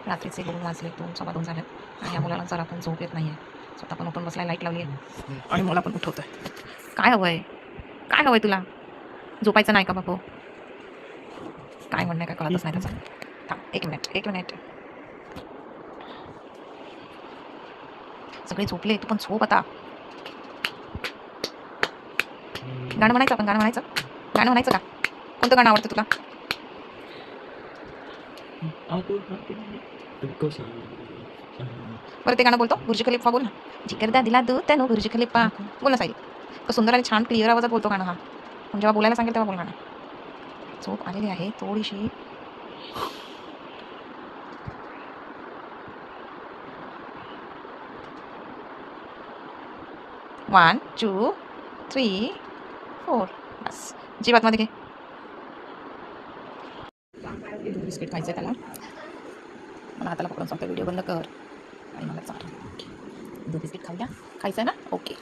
रात्रीचे 2 वाजले, 2 2:15 झाले आणि या मुलाला जरा पण झोप येत नाही आहे. स्वतः पण उठून बसलाय, लाईट लावली आहे आणि मला पण उठवत आहे. काय हवं आहे? काय हवं आहे तुला? झोपायचं नाही का बाबू? काय म्हणणं काय कळतच नाही त्याचं. थांब 1 मिनिट, 1 मिनिट. सगळे झोपले, तू पण झोप आता. गाणं म्हणायचं आपण, गाणं म्हणायचं. गाणं म्हणायचं का? कोणतं गाणं आवडतं तुला? बरं ते गाणं बोलतो, बुर्ज खलिफा बोल ना. जिगरदा दिला दू तनु बुर्ज खलिफा. बोल ना सायली. तर सुंदर आणि छान क्लिअर आवाजात बोलतो गाणं हा. पण जेव्हा बोलायला सांगेल तेव्हा बोल गाणं. झोप आलेली आहे थोडीशी. 1 2 3 4 बस. जी आतमध्ये घे. दूध बिस्किट खायचं आहे त्याला. मला हाताला पकडून सांगतो व्हिडिओ बंद कर आणि मला चाल. दूध बिस्किट खाऊया. खायचं आहे ना? ओके.